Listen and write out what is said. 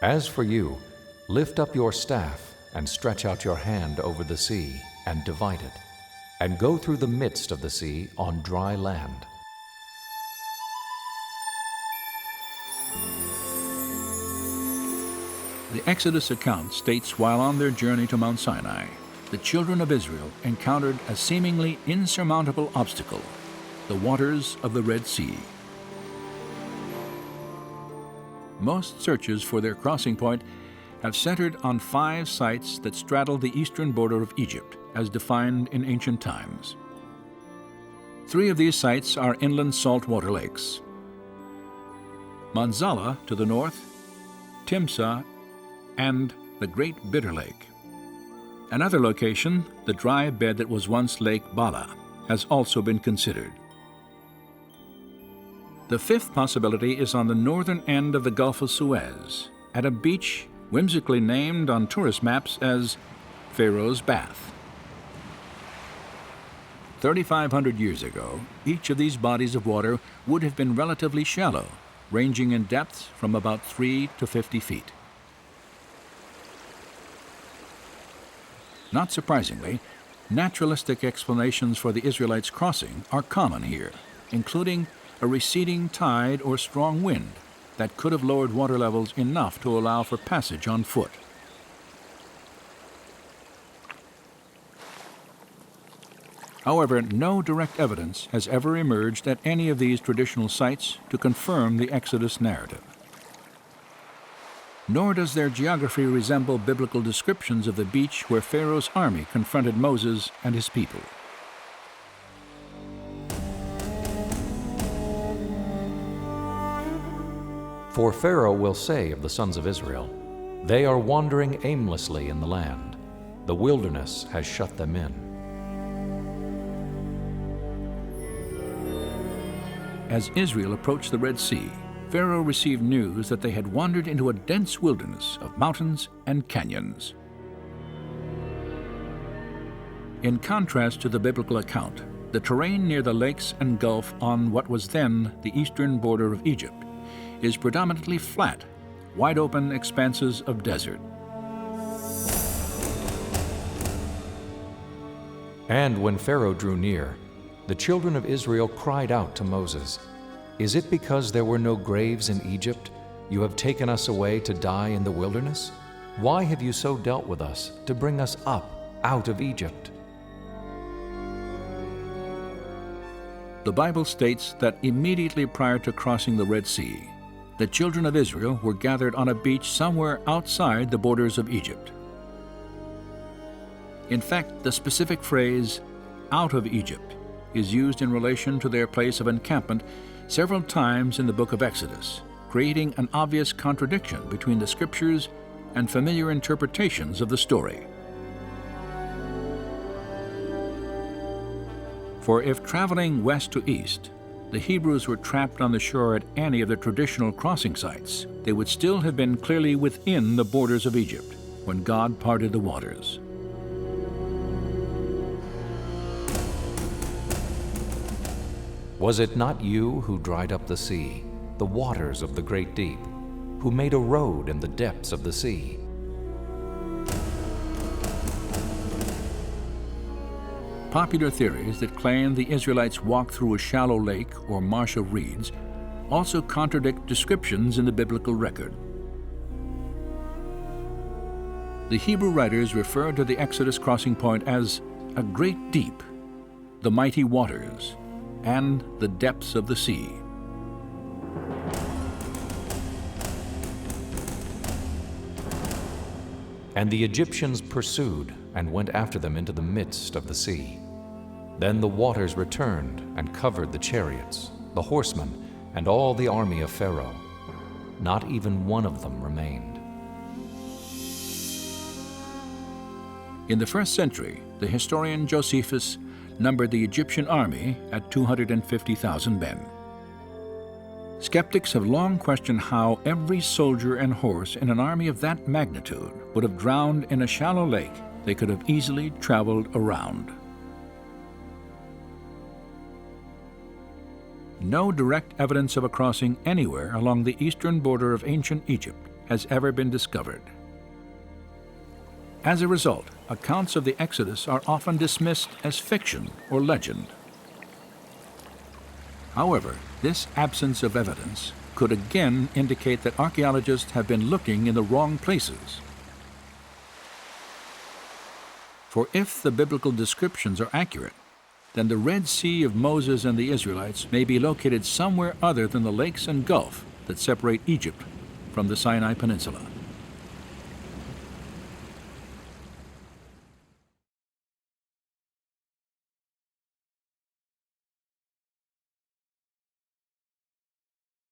As for you, lift up your staff and stretch out your hand over the sea and divide it, and go through the midst of the sea on dry land. The Exodus account states while on their journey to Mount Sinai, the children of Israel encountered a seemingly insurmountable obstacle, the waters of the Red Sea. Most searches for their crossing point have centered on 5 sites that straddle the eastern border of Egypt, as defined in ancient times. 3 of these sites are inland saltwater lakes: Manzala to the north, Timsah, and the Great Bitter Lake. Another location, the dry bed that was once Lake Bala, has also been considered. The 5th possibility is on the northern end of the Gulf of Suez, at a beach whimsically named on tourist maps as Pharaoh's Bath. 3,500 years ago, each of these bodies of water would have been relatively shallow, ranging in depths from about 3 to 50 feet. Not surprisingly, naturalistic explanations for the Israelites' crossing are common here, including a receding tide or strong wind that could have lowered water levels enough to allow for passage on foot. However, no direct evidence has ever emerged at any of these traditional sites to confirm the Exodus narrative. Nor does their geography resemble biblical descriptions of the beach where Pharaoh's army confronted Moses and his people. For Pharaoh will say of the sons of Israel, "They are wandering aimlessly in the land. The wilderness has shut them in." As Israel approached the Red Sea, Pharaoh received news that they had wandered into a dense wilderness of mountains and canyons. In contrast to the biblical account, the terrain near the lakes and gulf on what was then the eastern border of Egypt is predominantly flat, wide-open expanses of desert. And when Pharaoh drew near, the children of Israel cried out to Moses, "Is it because there were no graves in Egypt you have taken us away to die in the wilderness? Why have you so dealt with us to bring us up out of Egypt?" The Bible states that immediately prior to crossing the Red Sea, the children of Israel were gathered on a beach somewhere outside the borders of Egypt. In fact, the specific phrase, "out of Egypt," is used in relation to their place of encampment several times in the book of Exodus, creating an obvious contradiction between the scriptures and familiar interpretations of the story. For if traveling west to east, the Hebrews were trapped on the shore at any of the traditional crossing sites, they would still have been clearly within the borders of Egypt when God parted the waters. Was it not you who dried up the sea, the waters of the great deep, who made a road in the depths of the sea? Popular theories that claim the Israelites walked through a shallow lake or marsh of reeds also contradict descriptions in the biblical record. The Hebrew writers refer to the Exodus crossing point as a great deep, the mighty waters, and the depths of the sea. And the Egyptians pursued and went after them into the midst of the sea. Then the waters returned and covered the chariots, the horsemen, and all the army of Pharaoh. Not even one of them remained. In the 1st century, the historian Josephus numbered the Egyptian army at 250,000 men. Skeptics have long questioned how every soldier and horse in an army of that magnitude would have drowned in a shallow lake they could have easily traveled around. No direct evidence of a crossing anywhere along the eastern border of ancient Egypt has ever been discovered. As a result, accounts of the Exodus are often dismissed as fiction or legend. However, this absence of evidence could again indicate that archaeologists have been looking in the wrong places. For if the biblical descriptions are accurate, then the Red Sea of Moses and the Israelites may be located somewhere other than the lakes and gulf that separate Egypt from the Sinai Peninsula.